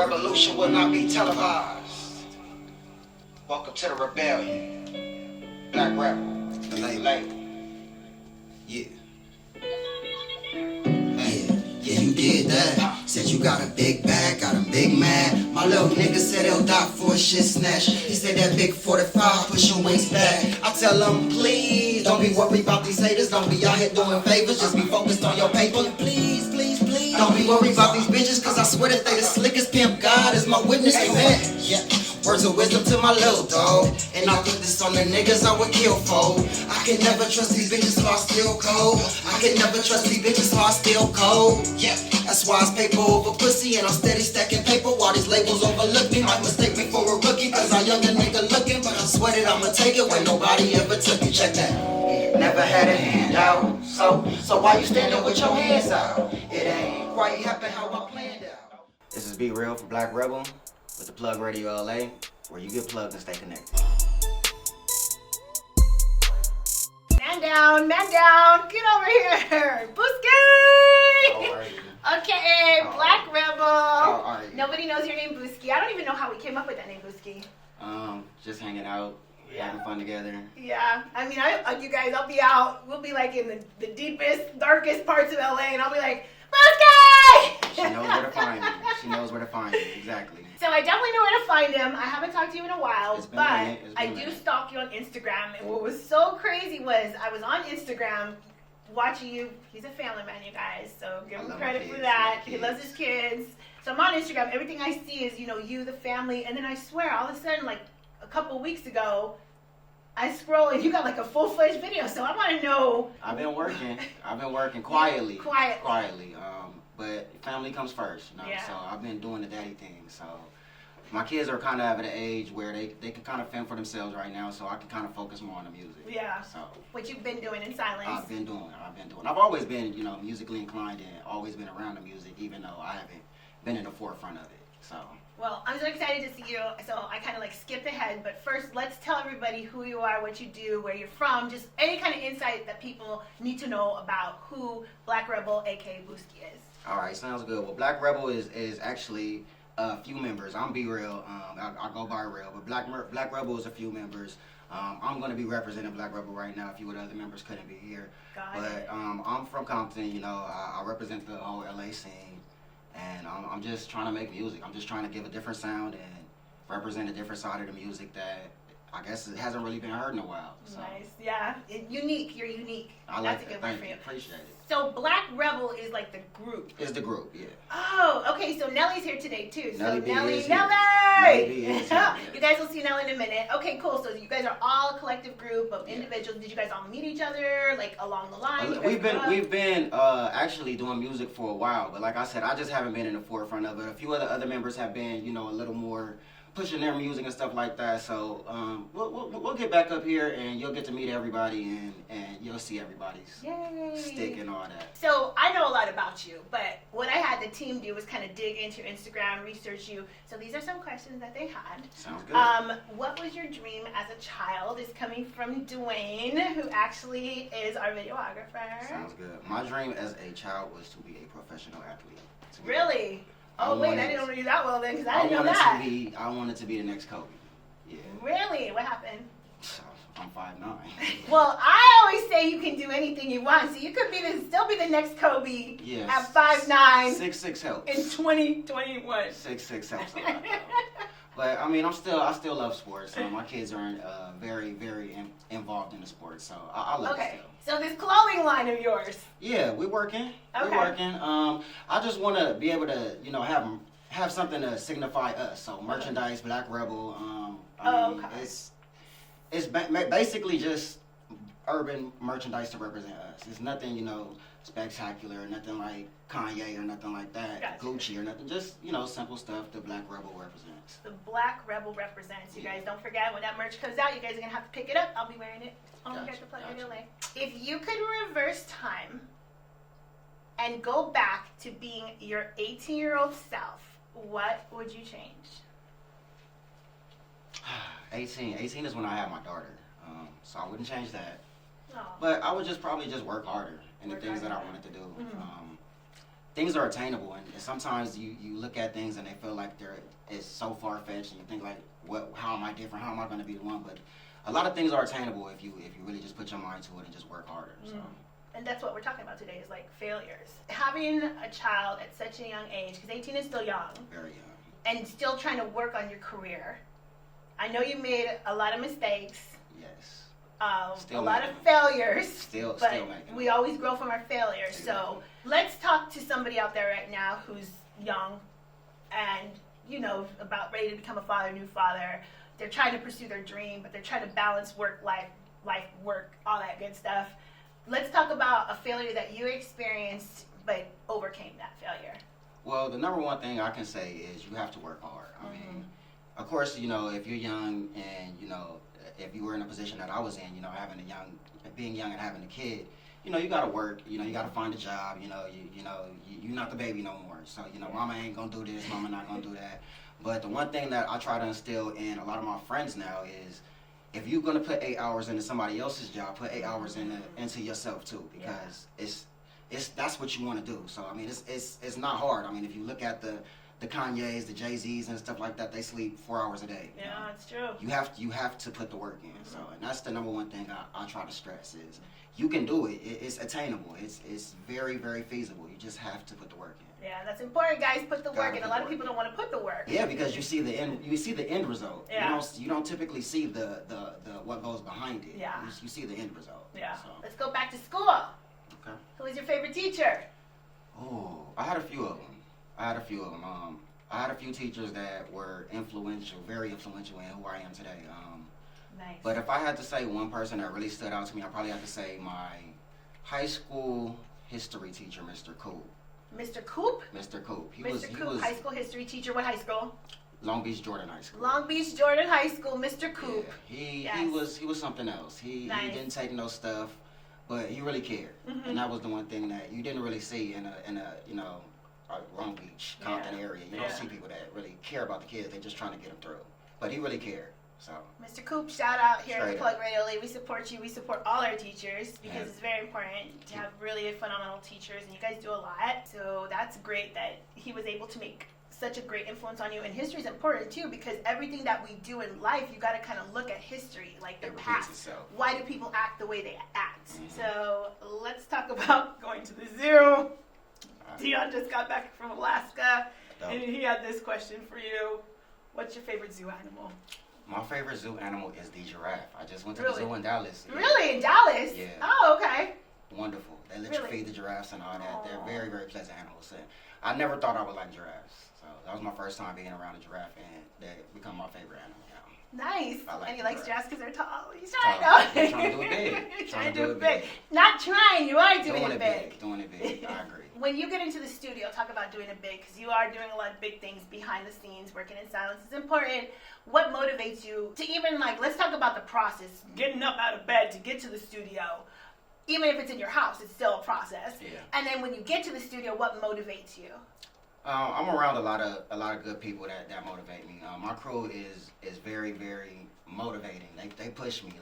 revolution will not be televised. Welcome to the rebellion. Black Rebel, the label. Yeah. Yeah, you did that. Said you got a big bag, got a big man. My little nigga said he'll die for a shit snatch. He said that big 45, push your wings back. I tell him, please, don't be worried about these haters. Don't be out here doing favors, just be focused on your paper. Please, please, please. Don't be worried about these bitches, cause I swear that they the slickest. Pimp God is my witness, amen. Yeah. Words of wisdom to my little dog. And I put this on the niggas I would kill for. I can never trust these bitches, so I still cold. I can never trust these bitches, so I still cold. Yeah, that's why it's paper over pussy. And I'm steady stacking paper while these labels overlook me. Might mistake me for a rookie, cause I younger nigga looking. But I swear that I'ma take it when nobody ever took it. Check that. Never had a handout. So why you standing with your hands out? It ain't quite happen how I planned out. This is B.Real for Black Rebel with the Plug Radio LA, where you get plugged and stay connected. Man down, get over here. Booski! How are you? Okay, Black Rebel. How are you? Nobody knows your name, Booski. I don't even know how we came up with that name, Booski. Just hanging out, having fun together. Yeah, I mean, you guys, I'll be out. We'll be like in the deepest, darkest parts of LA, and I'll be like, Booski! She knows where to find me. She knows where to find me, exactly. So I definitely know where to find him. I haven't talked to you in a while, but I do stalk you on Instagram. And what was so crazy was I was on Instagram watching you. He's a family man, you guys, so give him credit for that. He loves his kids. So I'm on Instagram. Everything I see is, you, the family. And then I swear, all of a sudden, like a couple weeks ago, I scroll and you got like a full-fledged video. So I want to know. I've been working quietly. Quietly. But family comes first, Yeah. So I've been doing the daddy thing. So my kids are kind of at an age where they can kind of fend for themselves right now, so I can kind of focus more on the music. Yeah. So what you've been doing in silence. I've been doing. I've always been, musically inclined and always been around the music, even though I haven't been in the forefront of it. So. Well, I'm so excited to see you, so I kind of like skipped ahead, but first let's tell everybody who you are, what you do, where you're from, just any kind of insight that people need to know about who Black Rebel, aka Booski, is. All right, sounds good. Well, Black Rebel is actually a few members. I'm B.Real, I go by Real, but Black Rebel is a few members. I'm going to be representing Black Rebel right now. A few of the other members couldn't be here. But I'm from Compton, I represent the whole LA scene. And I'm just trying to make music. I'm just trying to give a different sound and represent a different side of the music that I guess it hasn't really been heard in a while. So. Nice, yeah. Unique, you're unique. I That's like a that. good Thank word for you. you. Appreciate it. So Black Rebel is like the group. It's the group, yeah. Oh, okay, so Nelly's here today too. So Nelly B Nelly! is here. Nelly B is here. You guys will see Nelly in a minute. Okay, cool. So you guys are all a collective group of individuals. Did you guys all meet each other, like along the line? We've been actually doing music for a while, but like I said, I just haven't been in the forefront of it. A few other members have been, a little more pushing their music and stuff like that. So we'll get back up here and you'll get to meet everybody and you'll see everybody's stick and all that. So I know a lot about you, but what I had the team do was kind of dig into your Instagram, research you. So these are some questions that they had. Sounds good. What was your dream as a child? Is coming from Dwayne, who actually is our videographer. Sounds good. My dream as a child was to be a professional athlete. Really? Oh, wait, I didn't know you that well then, because I didn't know that. I wanted to be the next Kobe. Yeah. Really? What happened? I'm 5'9". Well, I always say you can do anything you want, so you could still be the next Kobe at 5'9". 6'6" helps. In 2021. 6'6" helps a lot, though. But I mean, I still love sports. My kids are very, very involved in the sports, so I love it still. So this clothing line of yours. Yeah, we're working. Okay. We're working. I just want to be able to, have something to signify us. So merchandise, Black Rebel. It's basically just urban merchandise to represent us. It's nothing, spectacular, nothing like Kanye or nothing like that, Gotcha. Gucci or nothing. Just, simple stuff the Black Rebel represents. The Black Rebel represents. You guys don't forget when that merch comes out, you guys are going to have to pick it up. I'll be wearing it. Here at the Plug Radio LA. If you could reverse time and go back to being your 18-year-old self, what would you change? 18 is when I had my daughter, so I wouldn't change that. Oh. But I would probably just work harder in the things that I wanted to do. things are attainable, and sometimes you look at things and they feel like it's so far fetched, and you think like, how am I different? How am I going to be the one? But a lot of things are attainable if you really just put your mind to it and just work harder. So. And that's what we're talking about today is like failures. Having a child at such a young age, because 18 is still young. Very young. And still trying to work on your career. I know you made a lot of mistakes. Yes. A lot of failures. Still making. We always grow from our failures. So let's talk to somebody out there right now who's young and, you know, about ready to become a father, new father. They're trying to pursue their dream, but they're trying to balance work, life, work, all that good stuff. Let's talk about a failure that you experienced but overcame that failure. Well, the number one thing I can say is you have to work hard. I mean, of course, you know, if you're young and, you know, if you were in a position that I was in, you know, being young and having a kid, you know, you got to work, you know, you got to find a job, you know, you're not the baby no more. So, you know, mama ain't going to do this, mama not going to do that. But the one thing that I try to instill in a lot of my friends now is, if you're gonna put 8 hours into somebody else's job, put 8 hours into yourself too, because it's that's what you want to do. So I mean, it's not hard. I mean, if you look at the Kanyes, the Jay-Z's, and stuff like that, they sleep 4 hours a day. Yeah, it's true. You have to put the work in. So, and that's the number one thing I try to stress is you can do it. It's attainable. It's very, very feasible. You just have to put the work in. Yeah, that's important, guys. Put the work in. A lot of people don't want to put the work. Yeah, because you see the end result. Yeah. You don't typically see the what goes behind it. Yeah. You see the end result. Yeah. So. Let's go back to school. Okay. Who was your favorite teacher? Oh, I had a few of them. I had a few teachers that were very influential in who I am today. Nice. But if I had to say one person that really stood out to me, I probably have to say my high school history teacher, Mr. Coop. Mr. Coop? Mr. Coop. He was high school history teacher. What high school? Long Beach Jordan High School. Long Beach Jordan High School, Mr. Coop. Yeah, he was something else. He didn't take no stuff, but he really cared. And that was the one thing that you didn't really see in a you know, Long Beach, Compton area. You don't see people that really care about the kids. They're just trying to get them through. But he really cared. So, Mr. Coop, shout out here at the Plug Radio Lee. We support you. We support all our teachers because it's very important to have really phenomenal teachers, and you guys do a lot. So that's great that he was able to make such a great influence on you. And history is important too, because everything that we do in life, you got to kind of look at history, like the past. Why do people act the way they act? So let's talk about going to the zoo. Dion just got back from Alaska, and he had this question for you. What's your favorite zoo animal? My favorite zoo animal is the giraffe. I just went to the zoo in Dallas. Really? In Dallas? Yeah. Oh, okay. Wonderful. They let you feed the giraffes and all that. They're very, very pleasant animals. And I never thought I would like giraffes. So that was my first time being around a giraffe, and they become my favorite animal now. Nice. Like and he likes giraffes because they're tall. He's trying to do it big. Trying to do it big. Not trying. You are doing it big. Doing it big. I agree. When you get into the studio, talk about doing it big, because you are doing a lot of big things behind the scenes, working in silence. It's important. What motivates you to even, like, let's talk about the process, getting up out of bed to get to the studio. Even if it's in your house, it's still a process. Yeah. And then when you get to the studio, what motivates you? I'm around a lot of good people that motivate me. My crew is very, very motivating. They push me.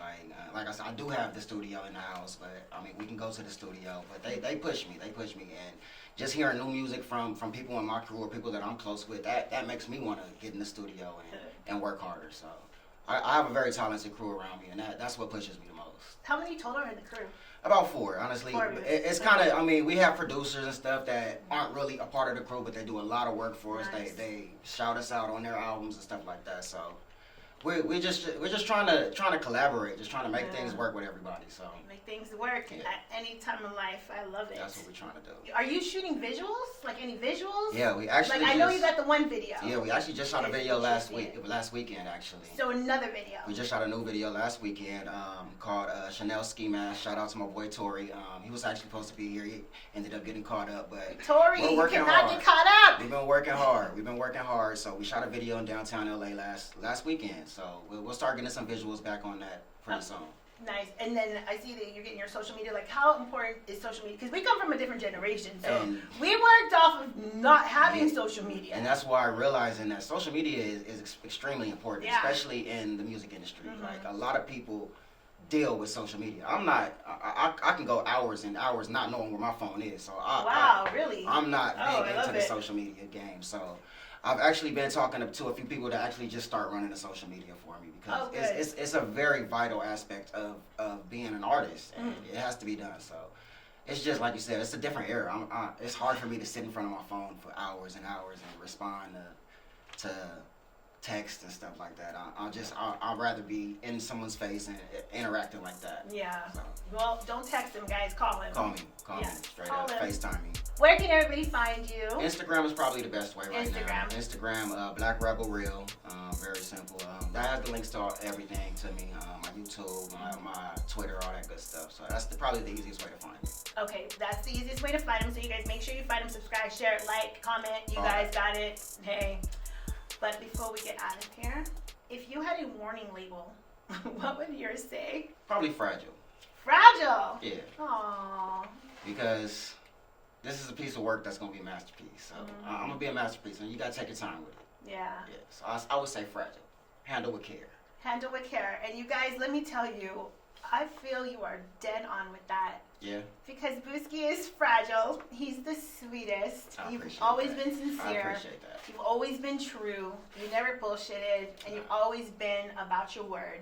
Like I said, I do have the studio in the house, but I mean we can go to the studio. But they push me. And just hearing new music from people in my crew or people that I'm close with, that makes me want to get in the studio and work harder. So I have a very talented crew around me, and that's what pushes me the most. How many total are in the crew? About 4, honestly. It's kind of, I mean, we have producers and stuff that aren't really a part of the crew, but they do a lot of work for us. Nice. They shout us out on their albums and stuff like that. So we're just trying to collaborate, just trying to make things work with everybody. So make things work at any time of life. I love it. That's what we're trying to do. Are you shooting visuals? Like any visuals? Yeah, we actually. I know you got the one video. Yeah, we actually just shot a video last weekend actually. So another video. We just shot a new video last weekend called Chanel Ski Mask. Shout out to my boy Tori. He was actually supposed to be here. He ended up getting caught up, but Tori, we're working you cannot hard. get caught up. We've been working hard. So we shot a video in downtown LA last weekend. So we'll start getting some visuals back on that pretty soon. Nice. And then I see that you're getting your social media. Like, how important is social media? Because we come from a different generation. So we worked off of not having social media. And that's why I'm realizing that social media is extremely important, especially in the music industry. Like, a lot of people deal with social media. I'm not. I can go hours and hours not knowing where my phone is. So Really? I'm not big into the it. social media game. So I've actually been talking to a few people to actually just start running the social media for me because it's a very vital aspect of being an artist, and it has to be done. So it's just like you said, it's a different era. It's hard for me to sit in front of my phone for hours and hours and respond to text and stuff like that. I'd rather be in someone's face and interacting like that. Yeah. So. Well, don't text him, guys. Call him. Call me straight up. FaceTime me. Where can everybody find you? Instagram is probably the best way right now. Instagram, B.Real. Very simple. That has the links to everything to me. My YouTube, my Twitter, all that good stuff. So that's probably the easiest way to find me. Okay, that's the easiest way to find him. So you guys make sure you find him, subscribe, share, like, comment. You guys got it. Hey. But before we get out of here, if you had a warning label, what would yours say? Probably fragile. Fragile? Yeah. Aww. Because this is a piece of work that's going to be a masterpiece. So I'm going to be a masterpiece, and you got to take your time with it. Yeah. Yeah. So I would say fragile. Handle with care. Handle with care. And you guys, let me tell you, I feel you are dead on with that. Yeah. Because Booski is fragile. He's the sweetest. You've always been sincere. I appreciate that. You've always been true. You never bullshitted. And you've always been about your word.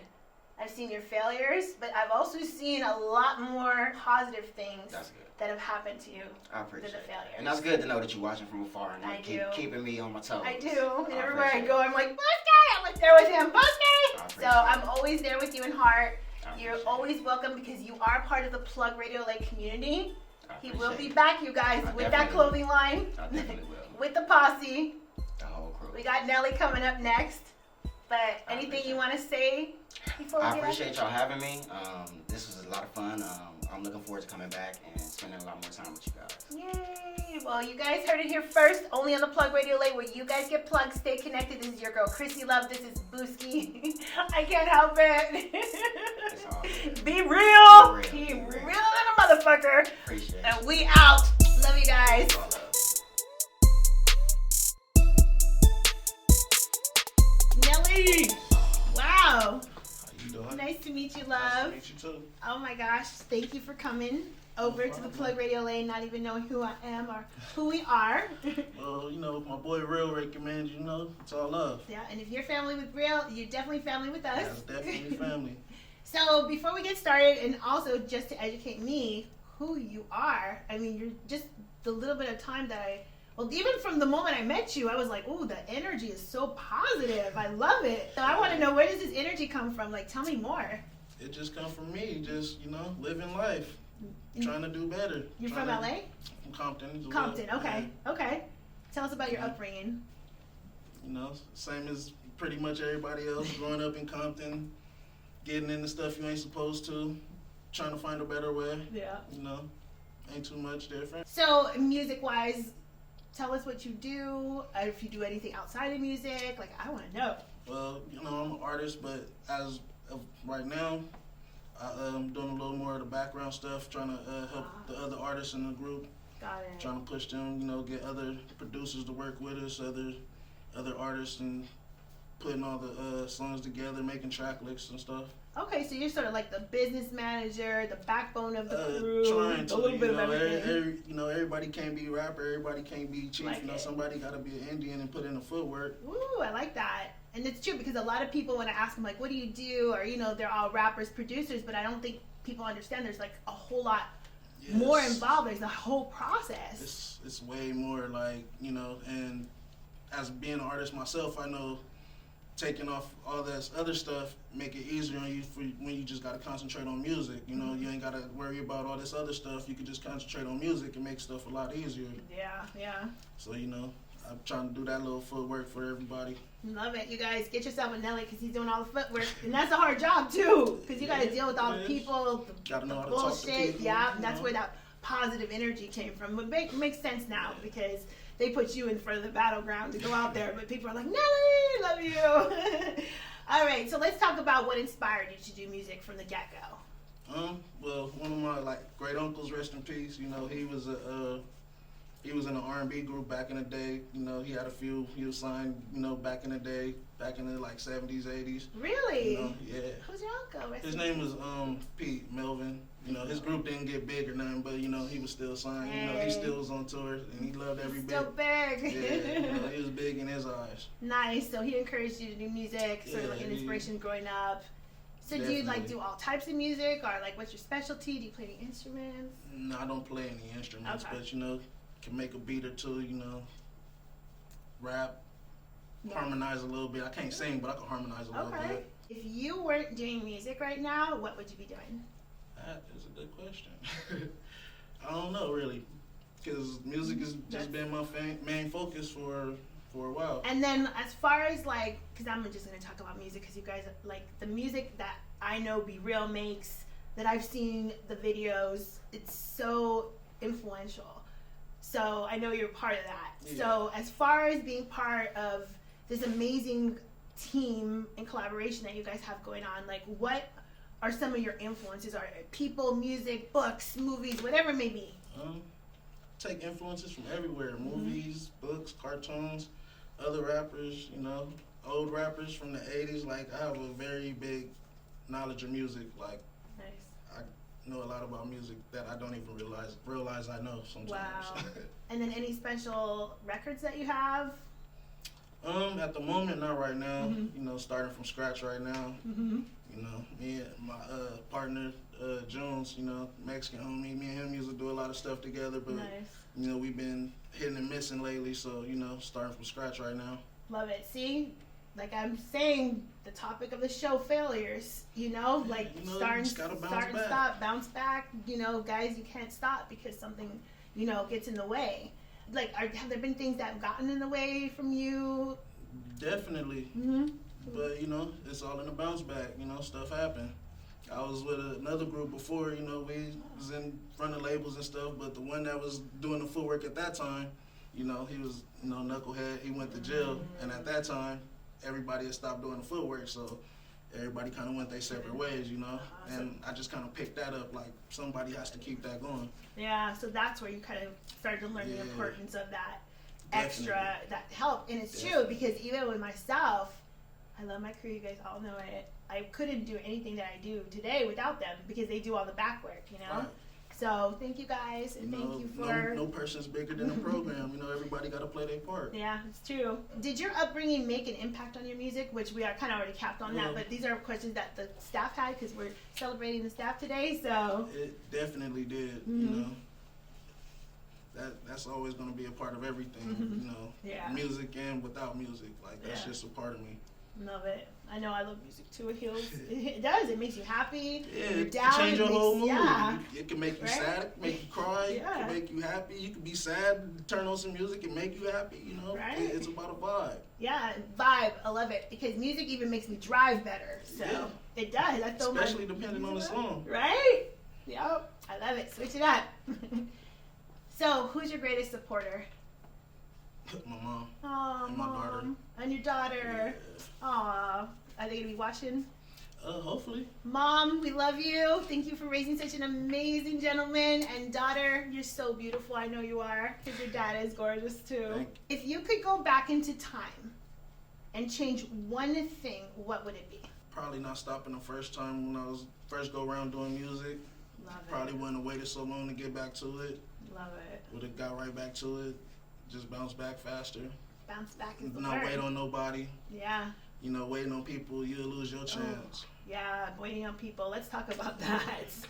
I've seen your failures, but I've also seen a lot more positive things that have happened to you. I appreciate the failures. And that's good to know that you're watching from afar and keeping me on my toes. I do. And everywhere I go, I'm like, Booski! I'm like there with him, Booski! So I'm always there with you in heart. You're always welcome because you are part of the Plug Radio Lake community. He will be back, you guys, with that clothing line. I definitely will. With the posse. The whole crew. We got Nelly coming up next. But anything you want to say before we get out? I appreciate y'all having me. This was a lot of fun. I'm looking forward to coming back and spending a lot more time with you guys. Yay! Well, you guys heard it here first, only on the Plug Radio Late, where you guys get plugged. Stay connected. This is your girl, Chrissy Love. This is Booski. I can't help it. It's all good. B.Real. Be real little motherfucker. Appreciate it. And we out. Love you guys. Nelly. Wow. How you doing? Nice to meet you, Nice love. to meet you too. Oh my gosh, thank you for coming over to the Plug Radio Lane, not even knowing who I am or who we are. Well, you know, my boy Real recommends, you know, it's all love. Yeah, and if you're family with Real, you're definitely family with us. That's definitely family. So before we get started, and also just to educate me who you are, I mean, you're just the little bit of time that well, even from the moment I met you, I was like, ooh, the energy is so positive. I love it. So I want to know, where does this energy come from? Like, tell me more. It just come from me, just, you know, living life, trying to do better. You're from LA? From Compton. Compton, okay, Yeah. okay. Tell us about your upbringing. You know, same as pretty much everybody else, growing up in Compton, getting into stuff you ain't supposed to, trying to find a better way. Yeah. You know, ain't too much different. So, music-wise, tell us what you do, if you do anything outside of music. Like, I want to know. Well, you know, I'm an artist, but as of right now, I'm doing a little more of the background stuff, trying to help the other artists in the group. Got it. Trying to push them, you know, get other producers to work with us, other artists, and putting all the songs together, making track lists and stuff. Okay, so you're sort of like the business manager, the backbone of the crew, Trying to, a little bit of everything. you know, everybody can't be a rapper, everybody can't be chief. Like you know, it. somebody got to be an Indian and put in the footwork. Ooh, I like that. And it's true because a lot of people, when I ask them, like, what do you do? Or, you know, they're all rappers, producers, but I don't think people understand there's, like, a whole lot more involved. There's a whole process. It's way more, like, you know, and as being an artist myself, I know taking off all this other stuff make it easier on you when you just got to concentrate on music. You know, you ain't got to worry about all this other stuff. You can just concentrate on music and make stuff a lot easier. Yeah. So, you know, I'm trying to do that little footwork for everybody. Love it. You guys, get yourself a Nelly because he's doing all the footwork. And that's a hard job, too, because you got to deal with all the people, Gotta know the how to talk to bullshit. people, Yeah, you that's know. where that positive energy came from. But it makes sense now because they put you in front of the battleground to go out there. But people are like, Nelly, love you. All right, so let's talk about what inspired you to do music from the get-go. Well, one of my, like, great uncles, rest in peace, you know, he was a He was in an R&B group back in the day. You know, he had a few. He was signed, you know, back in the day, back in the like 70s, 80s. Really? You know, yeah. Who's your uncle? His name was Pete Melvin. You know, his group didn't get big or nothing, but you know, he was still signed. You know, he still was on tour, and he loved every bit. Still big. Yeah, you know, he was big in his eyes. Nice. So he encouraged you to do music, sort of like an inspiration growing up. So do you like do all types of music, or like what's your specialty? Do you play any instruments? No, I don't play any instruments, Okay. but you know, can make a beat or two. You know, rap, harmonize a little bit. I can't sing, but I can harmonize a little bit. If you weren't doing music right now, what would you be doing? That is a good question. I don't know really, because music has just been my main focus for a while. And then as far as like, because I'm just going to talk about music, because you guys like the music that I know B.Real makes, that I've seen the videos, it's so influential. So I know you're part of that. Yeah. So as far as being part of this amazing team and collaboration that you guys have going on, like what are some of your influences? Are it people, music, books, movies, whatever it may be? Take influences from everywhere. Movies, books, cartoons, other rappers, you know, old rappers from the 80s. Like, I have a very big knowledge of music. Like, Nice. I know a lot about music that I don't even realize I know sometimes. Wow. And then any special records that you have? At the moment, not right now. You know, starting from scratch right now. You know, me and my partner, Jones, you know, Mexican homie, me and him used to do a lot of stuff together, but, Nice. you know, we've been hitting and missing lately, so, you know, starting from scratch right now. Love it. See, like I'm saying, the topic of the show, failures, you know, like You know, start you and just gotta start and bounce stop, bounce back. You know, guys, you can't stop because something, you know, gets in the way. Like, have there been things that have gotten in the way from you? Definitely. But, you know, it's all in the bounce back. You know, stuff happen. I was with another group before, you know, we was in front of labels and stuff, but the one that was doing the footwork at that time, you know, he was, you know, knucklehead. He went to jail, and at that time, everybody had stopped doing the footwork, so everybody kind of went their separate ways, you know. And I just kind of picked that up, like, somebody has to keep that going. Yeah, so that's where you kind of started to learn the importance of that extra, Definitely. that help. And it's true, because even with myself, I love my crew, you guys all know it. I couldn't do anything that I do today without them, because they do all the back work, you know? Right. So thank you guys, and thank you for... No person's bigger than the program. You know, everybody got to play their part. Yeah, it's true. Did your upbringing make an impact on your music? Which we are kind of already capped on that, but these are questions that the staff had, because we're celebrating the staff today, so... It definitely did, you know. That's always going to be a part of everything, you know. Yeah. Music and without music. Like, that's just a part of me. Love it. I know I love music too. It does. It makes you happy. Yeah, You're it down. can change your whole mood. Yeah. It can make you Right? sad, it can make you cry, it Yeah. can make you happy. You can be sad, turn on some music and make you happy, you know. Right. It's about a vibe. Yeah, vibe. I love it, because music even makes me drive better. So Yeah. it does. I throw Especially depending on the song. Right? Yep. I love it. Switch it up. So, who's your greatest supporter? My mom. Oh, And my mom. daughter. And your daughter. Aw. Are they going to be watching? Hopefully. Mom, we love you. Thank you for raising such an amazing gentleman. And daughter, you're so beautiful. I know you are, because your dad is gorgeous too. Thank you. If you could go back into time and change one thing, what would it be? Probably not stopping the first time when I was first go around doing music. Love it. Probably wouldn't have waited so long to get back to it. Love it. Would have got right back to it. Just bounce back faster. Bounce back is the Not word. wait on nobody. Yeah. You know, waiting on people, you'll lose your chance. Yeah, waiting on people. Let's talk about that.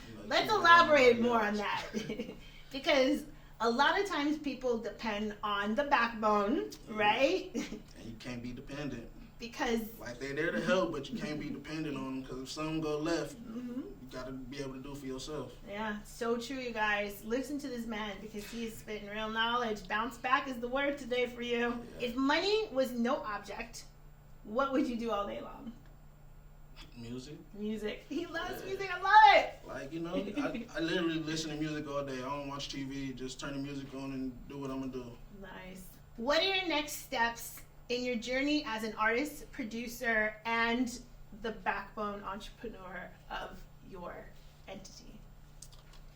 You know, Let's keep elaborate waiting more on on everybody that. Because a lot of times people depend on the backbone, right? And you can't be dependent. Because Like, they're there to help, but you can't be dependent on them, because if something go left, you got to be able to do for yourself. yeah, so true, you guys. Listen to this man, because he is spitting real knowledge. Bounce back is the word today for you. Yeah. If money was no object, what would you do all day long? Music. Music. He loves Yeah. music. I love it. Like, you know, I literally listen to music all day. I don't watch TV. Just turn the music on and do what I'm going to do. Nice. What are your next steps in your journey as an artist, producer, and the backbone entrepreneur of your entity?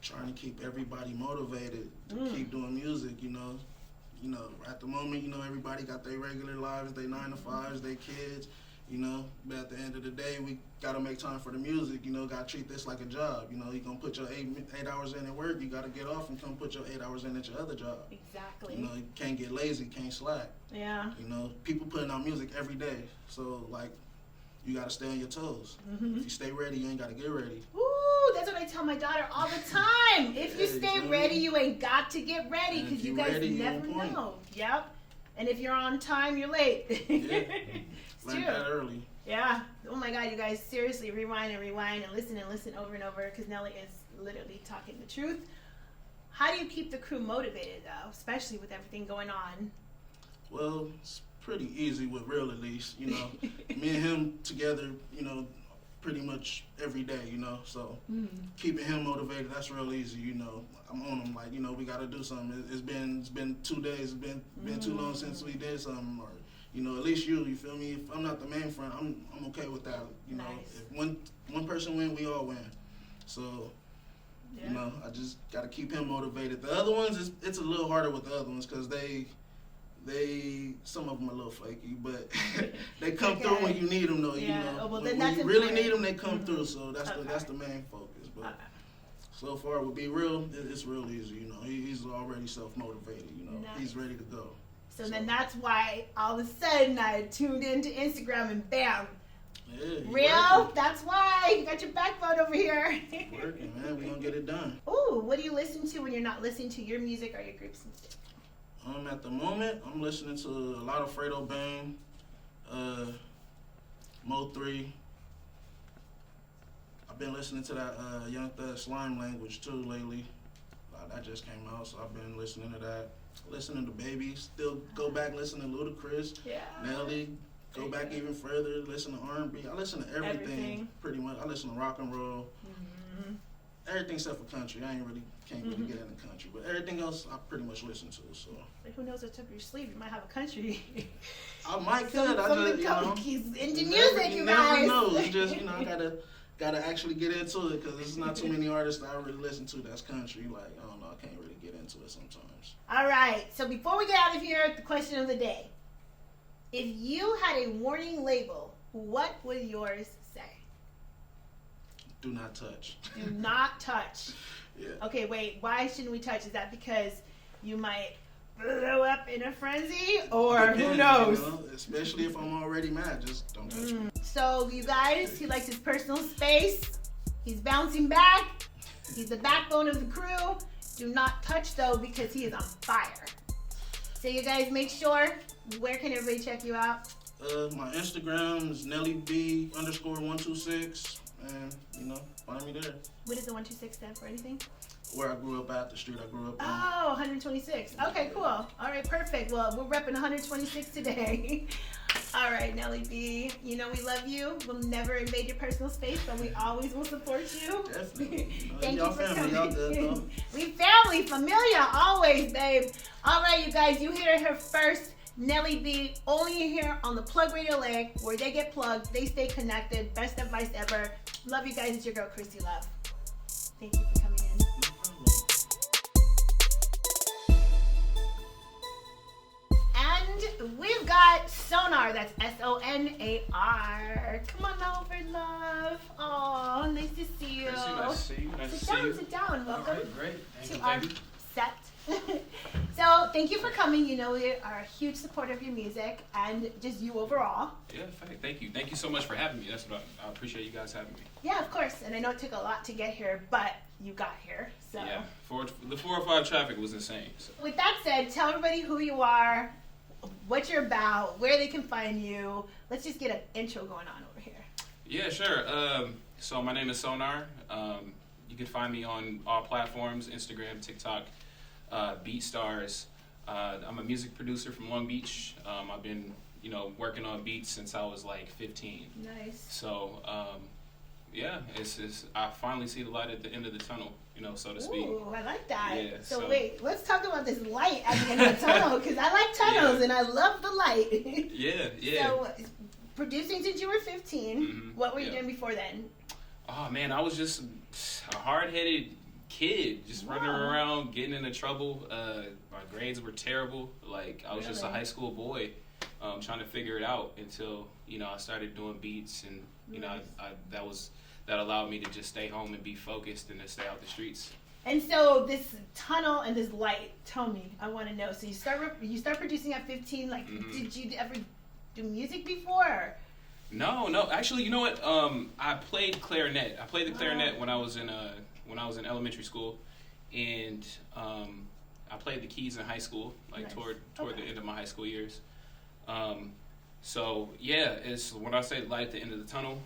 trying to keep everybody motivated to keep doing music, you know. You know, at the moment, you know, everybody got their regular lives, their 9 to 5s, their kids, you know. But at the end of the day, we got to make time for the music, you know. Got to treat this like a job, you know. You're going to put your 8 hours in at work, you got to get off and come put your 8 hours in at your other job. Exactly. You know, you can't get lazy, can't slack. Yeah. You know, people putting out music every day. So, like, you got to stay on your toes. If you stay ready, you ain't got to get ready. Ooh, that's what I tell my daughter all the time. If you stay ready, you ain't got to get ready, because you guys never know. Yep. And if you're on time, you're late. Yeah. It's Learn true. that early. Yeah. Oh my God, you guys, seriously, rewind and listen over and over, because Nelly is literally talking the truth. How do you keep the crew motivated, though, especially with everything going on? Well, it's pretty easy with Real, at least, you know. Me and him together, you know, pretty much every day, you know. So keeping him motivated, that's real easy, you know. I'm on him, like, you know, we got to do something. It's been 2 days, it's been too long since we did something, or, you know, at least you feel me? If I'm not the main front, I'm okay with that, you know. Nice. If one person win, we all win. So, you know, I just got to keep him motivated. The other ones, it's a little harder with the other ones, because they some of them are a little flaky, but they come through when you need them, though. Yeah. You know, Oh, well, when then that's you really important. need them, they come through. So that's the main focus. But so far with B.Real, it's real easy. You know, he's already self-motivated. You know, he's ready to go. So then that's why all of a sudden I tuned into Instagram and bam. Yeah, Real, that's why. You got your backbone over here. Working, man. We gonna get it done. Ooh, what do you listen to when you're not listening to your music or your group's music? At the moment, I'm listening to a lot of Fredo Bang, Mo 3. I've been listening to that Young Thug Slime Language too lately. That just came out, so I've been listening to that. Listening to Baby, still go back listen to Ludacris, Nelly, go back even further, listen to R&B. I listen to everything pretty much. I listen to rock and roll. Everything except for country. I can't really get into country, but everything else I pretty much listen to. So who knows what's up your sleeve? You might have a country. I might could. I just, you know, he's into music, you guys. Never know. It's just, you know, I gotta actually get into it, because there's not too many artists that I really listen to that's country. Like, I don't know, I can't really get into it sometimes. All right. So before we get out of here, the question of the day: if you had a warning label, what would yours say? Do not touch. Do not touch. Yeah. Okay, wait. Why shouldn't we touch? Is that because you might blow up in a frenzy, or who knows? You know, especially if I'm already mad, just don't touch me. So you guys, he likes his personal space. He's bouncing back. He's the backbone of the crew. Do not touch though, because he is on fire. So you guys, make sure. Where can everybody check you out? My Instagram is Nelly B _126. And, you know, find me there. What does the 126 stand for? Anything? Where I grew up at, the street I grew up on. Oh, 126. Okay, cool. All right, perfect. Well, we're repping 126 today. All right, Nelly B. You know we love you. We'll never invade your personal space, but we always will support you. Definitely. Thank you for family, coming. y'all good, though. We family, familia, always, babe. All right, you guys, you hear her first. Nelly B, only here on the Plug Radio Leg, where they get plugged, they stay connected. Best advice ever. Love you guys. It's your girl, Christy Love. Thank you for coming in. And we've got Sonar. That's Sonar. Come on over, love. Oh, nice to see you. Nice to see you. Sit down. Welcome. All right, great. To our set. So thank you for coming. You know we are a huge supporter of your music and just you overall. Yeah, thank you. Thank you so much for having me. That's what I appreciate you guys having me. Yeah, of course. And I know it took a lot to get here, but you got here. So yeah, the 405 traffic was insane. So. With that said, tell everybody who you are, what you're about, where they can find you. Let's just get an intro going on over here. Yeah, sure. So my name is Sonar. You can find me on all platforms: Instagram, TikTok, Beatstars. I'm a music producer from Long Beach. I've been, working on beats since I was like 15. Nice. So, yeah, it's I finally see the light at the end of the tunnel, so to speak. Ooh, I like that. Yeah, so wait, let's talk about this light at the end of the tunnel, because I like tunnels and I love the light. Yeah. So, producing since you were 15, what were you doing before then? Oh man, I was just a hard-headed kid, just running around, getting into trouble. My grades were terrible. Like, I was just a high school boy, trying to figure it out until, you know, I started doing beats, and, you know, that allowed me to just stay home and be focused and to stay out the streets. And so this tunnel and this light, tell me, I want to know. So you start producing at 15. Like, did you ever do music before? No. Actually, you know what? I played clarinet. I played the clarinet when I was in elementary school, and I played the keys in high school, like toward the end of my high school years. So yeah, it's when I say light at the end of the tunnel,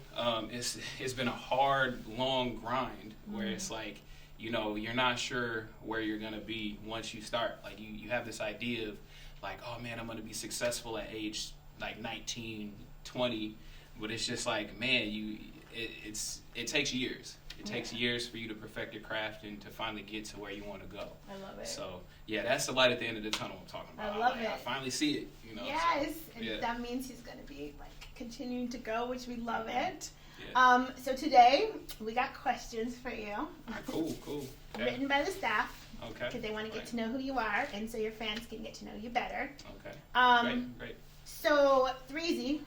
it's been a hard, long grind where it's like, you know, you're not sure where you're gonna be once you start. Like you have this idea of like, oh man, I'm gonna be successful at age like 19, 20, but it's just like, man, it takes years. It takes years for you to perfect your craft and to finally get to where you want to go. I love it. So yeah, that's the light at the end of the tunnel I'm talking about. I love it. I finally see it. You know. Yes, so, and that means he's gonna be like continuing to go, which we love it. Yeah. So today we got questions for you. Cool. Okay. Written by the staff. Okay. Because they want to get to know who you are, and so your fans can get to know you better. Okay. Great. So Threezy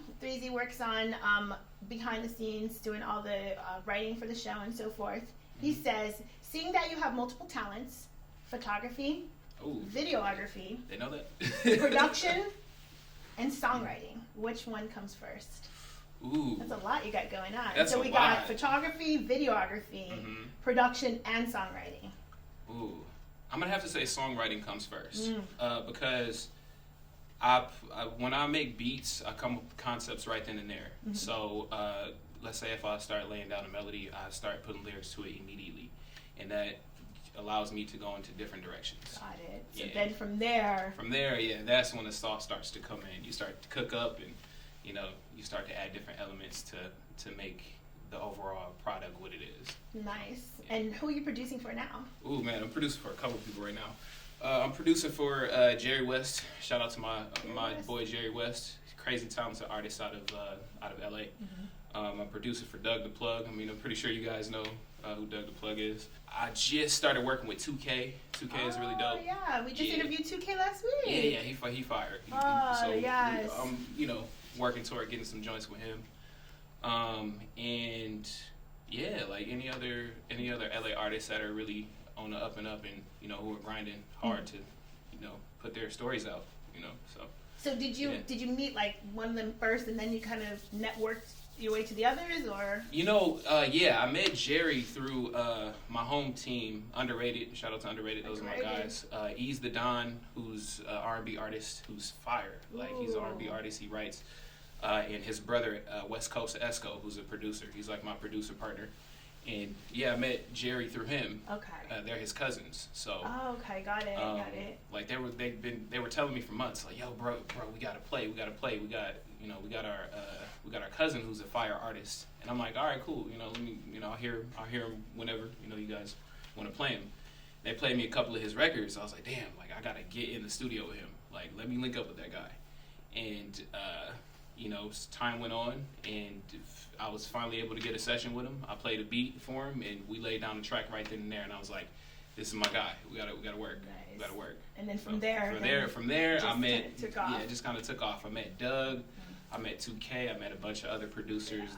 works on behind the scenes, doing all the writing for the show and so forth. He says, seeing that you have multiple talents, photography, videography, they know that, production, and songwriting, which one comes first? Ooh. That's a lot you got going on. That's so a we lot. got photography, videography, production, and songwriting. Ooh. I'm going to have to say songwriting comes first. Because when I make beats, I come up with concepts right then and there. So let's say if I start laying down a melody, I start putting lyrics to it immediately. And that allows me to go into different directions. Got it. So then from there, that's when the sauce starts to come in. You start to cook up, and you know, you start to add different elements to make the overall product what it is. Nice. And who are you producing for now? Ooh, man, I'm producing for a couple of people right now. I'm producing for Jerry West. Shout out to my boy Jerry West. Crazy talented artist out of LA. I'm producing for Doug the Plug. I mean, I'm pretty sure you guys know who Doug the Plug is. I just started working with 2K. 2K is really dope. Yeah, we just interviewed 2K last week. Yeah, he fired. Yes. I'm, you know, working toward getting some joints with him. And yeah, like any other LA artists that are really on the up and up, and you know, who are grinding hard to, you know, put their stories out, you know. So did you meet like one of them first, and then you kind of networked your way to the others, or? You know, I met Jerry through my home team, Underrated. Shout out to Underrated. Those are my guys. Ease the Don, who's an R&B artist who's fire. Like, he's an R&B artist. He writes. And his brother, West Coast Esco, who's a producer. He's like my producer partner. And yeah, I met Jerry through him. Okay. They're his cousins. So. Oh, okay, got it. Like they were telling me for months, like, yo, bro, we gotta play. We got our cousin who's a fire artist. And I'm like, all right, cool. You know, let me, you know, I'll hear him whenever, you know, you guys want to play him. They played me a couple of his records. I was like, damn, like I gotta get in the studio with him. Like, let me link up with that guy. And you know, time went on, and I was finally able to get a session with him. I played a beat for him, and we laid down the track right then and there. And I was like, "This is my guy. We gotta work. Nice. We gotta work." And then from there, I met. It just kind of took off. I met Doug. I met 2K. I met a bunch of other producers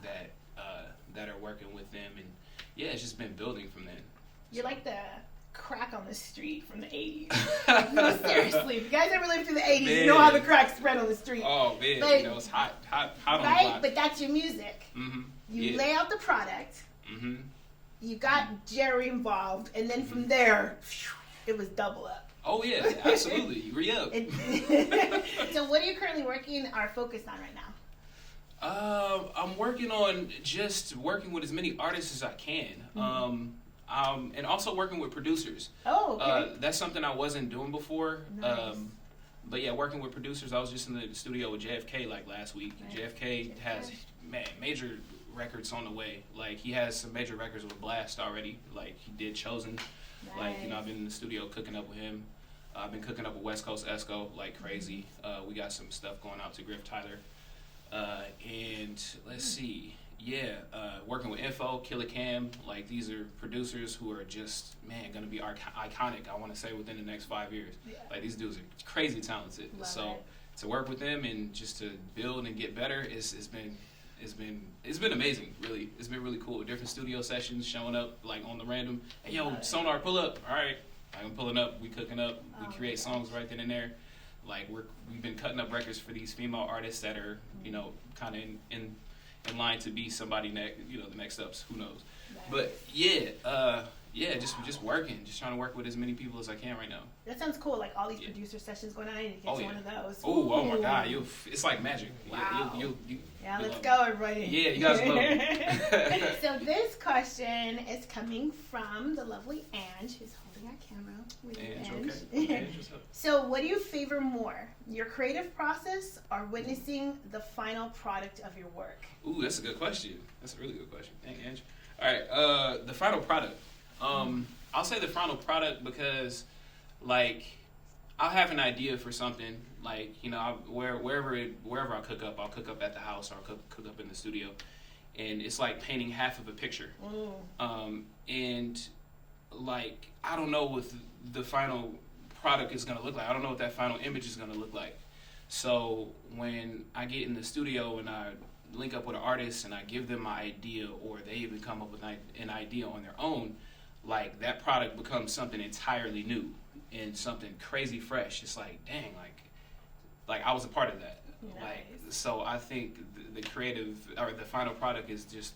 that are working with them, and yeah, it's just been building from then. You're like the crack on the street from the 80s. No, seriously. If you guys ever lived through the 80s, man, you know how the crack spread on the street. Oh, man. Like, you know, it's hot on the block. But that's your music. You lay out the product. You got Jerry involved. And then from there, it was double up. Oh, yeah. Absolutely. Re-up. So what are you currently working or focused on right now? I'm working on just working with as many artists as I can. And also working with producers. Oh, okay. That's something I wasn't doing before. Nice. But yeah, working with producers. I was just in the studio with JFK like last week. Nice. JFK has major records on the way. Like, he has some major records with Blast already. Like, he did Chosen. Nice. Like, you know, I've been in the studio cooking up with him. I've been cooking up with West Coast Esco like crazy. We got some stuff going out to Griff Tyler. And let's see. Working with Info, Killer Cam, like these are producers who are just, man, gonna be iconic, I want to say, within the next 5 years. Yeah. Like these dudes are crazy talented. Love so it. to work with them and just to build and get better, it's been amazing, really. It's been really cool. Different studio sessions, showing up like on the random. Hey, yo, Sonar, pull up. All right, I'm pulling up. We cooking up. We create songs right then and there. Like we've been cutting up records for these female artists that are, you know, kind of in line to be somebody next, you know, the next ups. Who knows? Nice. But just working, just trying to work with as many people as I can right now. That sounds cool. Like all these producer sessions going on. I need to get to one of those. Oh my God, it's like magic. Wow. Yeah, let's go, everybody. Yeah, you guys love it. So this question is coming from the lovely Ange, who's holding our camera. With Ange, okay. Ange, what's up? So what do you favor more, your creative process or witnessing the final product of your work? Ooh, that's a good question. That's a really good question. Thank you, Ange. All right, the final product. I'll say the final product because, like, I'll have an idea for something. Like, you know, wherever I cook up, I'll cook up at the house or I'll cook up in the studio, and it's like painting half of a picture. And like, I don't know what the final product is gonna look like. I don't know what that final image is gonna look like. So when I get in the studio and I link up with an artist and I give them my idea, or they even come up with an idea on their own, like that product becomes something entirely new and something crazy fresh. It's like, dang, like I was a part of that. Nice. Like, so I think the creative or the final product is just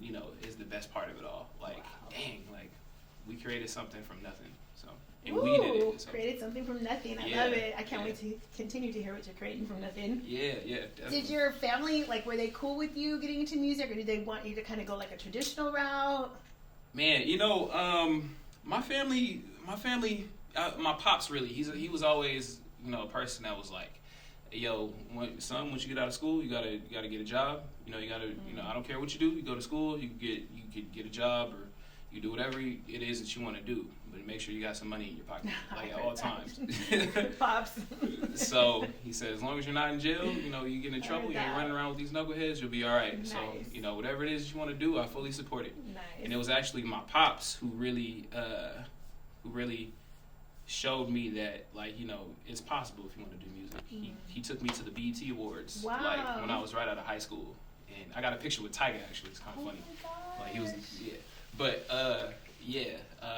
you know, is the best part of it all. Like, dang, like we created something from nothing. So, and we did it. So. Created something from nothing. I love it. I can't wait to continue to hear what you're creating from nothing. Yeah, definitely. Did your family, like, were they cool with you getting into music, or did they want you to kind of go like a traditional route? Man, you know, my family, my pops really, he was always, you know, a person that was like, yo, son, once you get out of school, you gotta get a job. You know, you know, I don't care what you do. You go to school, you could get a job, or you do whatever it is that you want to do, but make sure you got some money in your pocket, like at all times. Pops. So he said, as long as you're not in jail, you know, you get in trouble, you ain't running around with these knuckleheads, you'll be all right. Nice. So, you know, whatever it is you want to do, I fully support it. Nice. And it was actually my pops who really showed me that, like, you know, it's possible if you want to do music. He took me to the BET Awards, like when I was right out of high school, and I got a picture with Tyga. Actually, it's kind of funny. Like he was, but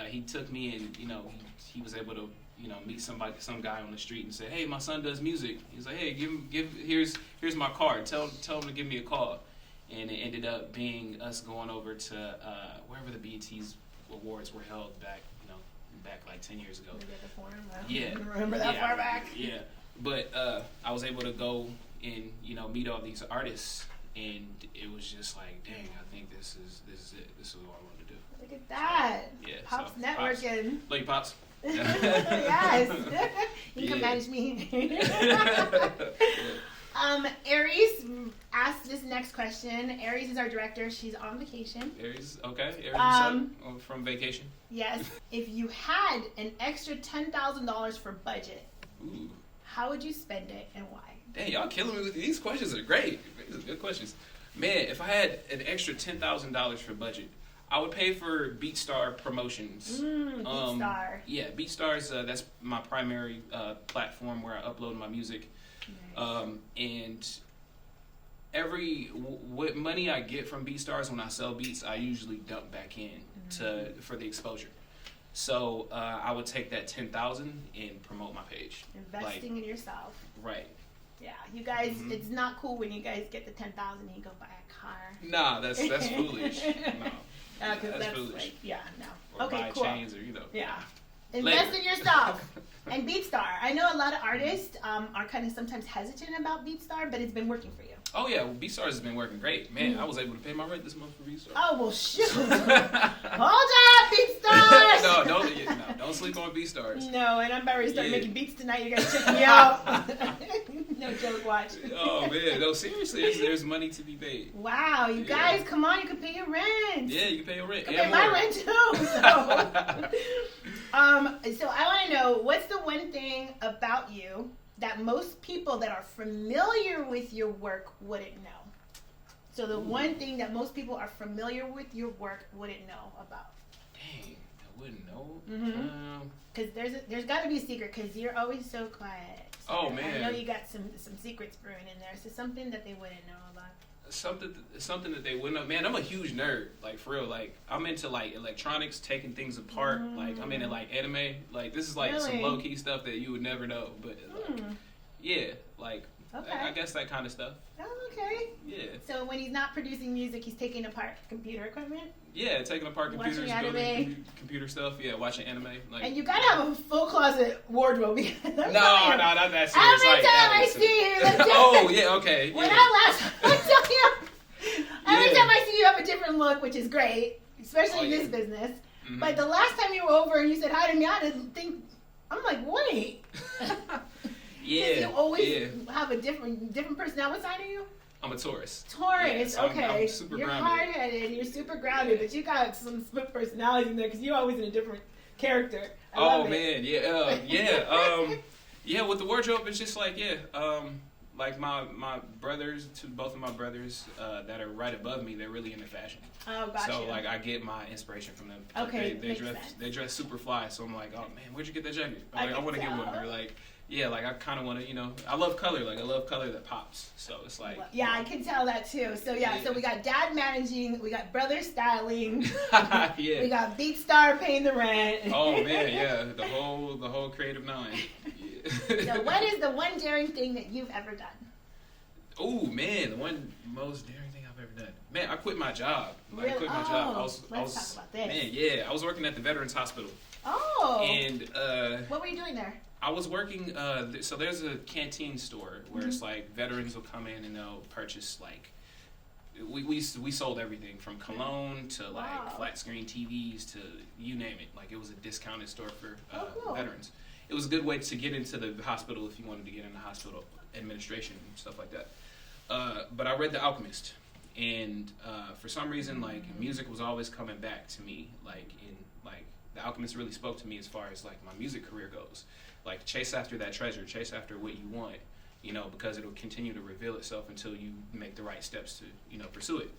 he took me, and you know, he was able to, you know, meet some guy on the street and say, hey, my son does music. He's like, hey, here's my card. Tell him to give me a call. And it ended up being us going over to wherever the BET's awards were held back like 10 years ago. Yeah. Remember that far back? Yeah. But I was able to go and, you know, meet all these artists, and it was just like, dang, I think this is it. This is what I want to do. Look at that. So, yeah. Pops networking. Love you, Pops. Yes. You can manage me. Aries asked this next question. Aries is our director. She's on vacation. Aries, okay. Aries from vacation. Yes. If you had an extra $10,000 for budget, ooh, how would you spend it and why? Dang, y'all killing me with these questions. Are great. These are good questions. Man, if I had an extra $10,000 for budget, I would pay for Beatstar promotions. Beatstar. Yeah, Beatstars. That's my primary platform where I upload my music. Nice. And what money I get from Beatstars when I sell beats, I usually dump back in for the exposure. So I would take that $10,000 and promote my page. Investing in yourself. Right. Yeah, you guys. It's not cool when you guys get the $10,000 and you go buy a car. Nah, that's foolish. No. That's foolish. like, yeah, no. Or okay, buy cool. chains, or you know. Yeah. Invest in yourself. And Beatstar. I know a lot of artists are kind of sometimes hesitant about Beatstar, but it's been working for you. Oh yeah, well, Beatstars has been working great. Man, I was able to pay my rent this month for Beatstars. Oh well, shoot! Hold up, Beatstars! Don't sleep on Beatstars. No, and I'm about to start making beats tonight. You guys check me out. No joke, watch. Oh man, no, seriously, there's money to be made. Wow, you guys, come on, you can pay your rent. Yeah, you can pay your rent. You can pay my rent too. So I want to know, what's the one thing about you that most people that are familiar with your work wouldn't know? So the one thing that most people are familiar with your work wouldn't know about. Dang, I wouldn't know. Because there's got to be a secret. Because you're always so quiet. So Oh, man. I know you got some secrets brewing in there. So something that they wouldn't know about. Something that they wouldn't know. Man, I'm a huge nerd. Like, for real. Like, I'm into, like, electronics, taking things apart. Like, I'm into, like, anime. Like, this is, like, some low-key stuff that you would never know. But, like, yeah, like, I guess that kind of stuff. Oh, okay. Yeah. So when he's not producing music, he's taking apart computer equipment? Yeah, taking apart computers, Watching building anime. computer stuff. Yeah, watching anime. Like, And you gotta have a full closet wardrobe. no, not that serious. Every time I see you, oh, yeah, okay. When yeah. I tell you, every time I see you have a different look, which is great, especially in this business. Mm-hmm. But the last time you were over and you said hi to me, I didn't think. I'm like, wait. Yeah. You always have a different personality. What sign are you? I'm a Taurus. Taurus, Yeah, okay. I'm super you're grounded. hard-headed, you're super grounded, but you got some split personalities in there because you're always in a different character. I love it. Man, yeah, with the wardrobe, it's just like, like my brothers, both of my brothers that are right above me, they're really into fashion. Oh, gotcha. So like I get my inspiration from them. Okay, Like, they dress super fly, so I'm like, oh man, where'd you get that jacket? I want to get one. Or like, yeah, like I kind of want to, I love color. Like I love color that pops. So it's like, yeah, I can tell that too. So so we got dad managing, we got brother styling, yeah, we got Beatstar paying the rent. Oh man, yeah, the whole creative nine. Yeah. So what is the one daring thing that you've ever done? Oh man, the one most daring thing I've ever done. Man, I quit my job. Really? I quit my job. Let's talk about this. Man, yeah, I was working at the Veterans Hospital. Oh. And what were you doing there? I was working. So there's a canteen store where it's like veterans will come in and they'll purchase like. We sold everything from cologne to like flat screen TVs to you name it. Like it was a discounted store for cool. veterans. It was a good way to get into the hospital if you wanted to get into hospital administration and stuff like that. But I read The Alchemist, and for some reason, like music was always coming back to me. Like The Alchemist really spoke to me as far as like my music career goes. Like chase after that treasure, chase after what you want, because it'll continue to reveal itself until you make the right steps to, pursue it.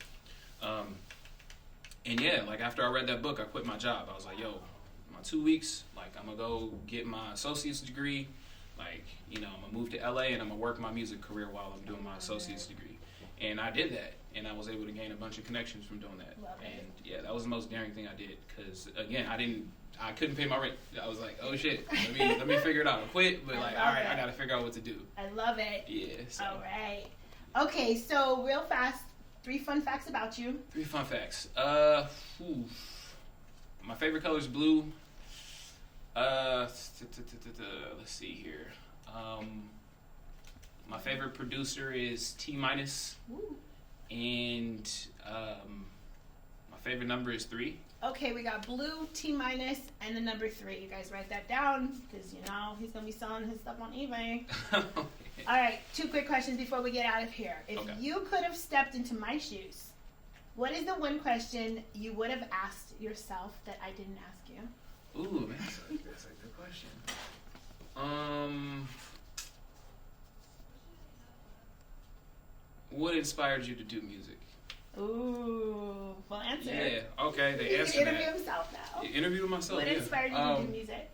And yeah, like after I read that book, I quit my job. I was like, yo, my 2 weeks, like I'm gonna go get my associate's degree. Like, I'm gonna move to LA and I'm gonna work my music career while I'm doing my associate's degree. And I did that, and I was able to gain a bunch of connections from doing that. And yeah, that was the most daring thing I did, because again, I couldn't pay my rent. I was like, oh shit, let me figure it out. I quit, but like, all right, I gotta figure out what to do. I love it. Yeah. So. All right. Okay, so real fast, 3 fun facts about you. 3 fun facts. My favorite color is blue. Let's see here. My favorite producer is T-. And my favorite number is 3. Okay, we got blue, T-, and the number 3. You guys write that down, because, he's going to be selling his stuff on eBay. All right, 2 quick questions before we get out of here. If you could have stepped into my shoes, what is the one question you would have asked yourself that I didn't ask you? Ooh, man, that's a good question. What inspired you to do music? Ooh, well, answer. Yeah, okay, they He answered can that. interview himself now. Interview myself. What inspired you to do music?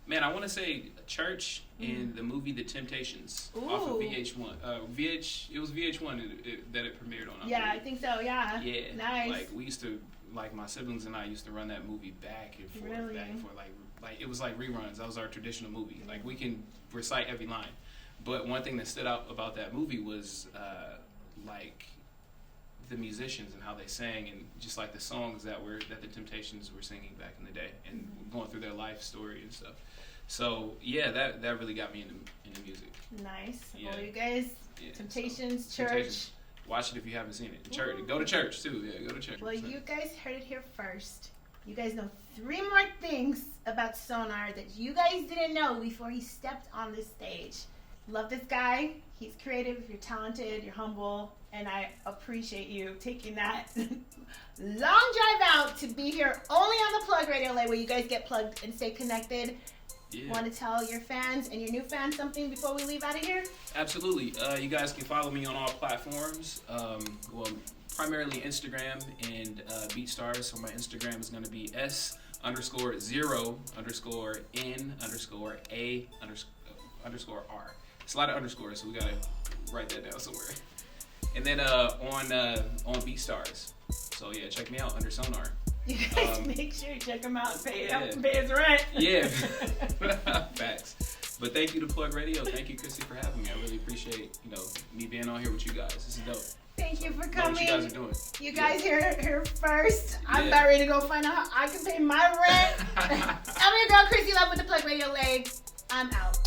Man, I want to say church in the movie The Temptations off of VH1. It was VH1 that it premiered on. I think so. Yeah. Yeah. Nice. Like we used to, like my siblings and I used to run that movie back and forth, back and forth. Like it was like reruns. That was our traditional movie. Like we can recite every line. But one thing that stood out about that movie was like the musicians and how they sang, and just like the songs that the Temptations were singing back in the day, and going through their life story and stuff. So yeah, that really got me into music. Nice. Yeah. Well, you guys, Temptations, church. Watch it if you haven't seen it. Church. Go to church too. Yeah, go to church. Well, you guys heard it here first. You guys know 3 more things about Sonar that you guys didn't know before he stepped on this stage. Love this guy. He's creative, you're talented, you're humble, and I appreciate you taking that long drive out to be here only on the Plug Radio Lay, where you guys get plugged and stay connected. Yeah. Want to tell your fans and your new fans something before we leave out of here? Absolutely. You guys can follow me on all platforms. Well, primarily Instagram and Beatstars. So my Instagram is going to be S_0_N_A_R. It's a lot of underscores, so we got to write that down somewhere. And then on Beatstars. So yeah, check me out under Sonar. You guys make sure you check him out and pay his rent. Yeah. Facts. But thank you to Plug Radio. Thank you, Chrissy, for having me. I really appreciate, me being on here with you guys. This is dope. Thank you for Know coming. what you guys are doing. You guys here first. I'm about ready to go find out how I can pay my rent. I'm your girl, Chrissy Love with the Plug Radio leg. I'm out.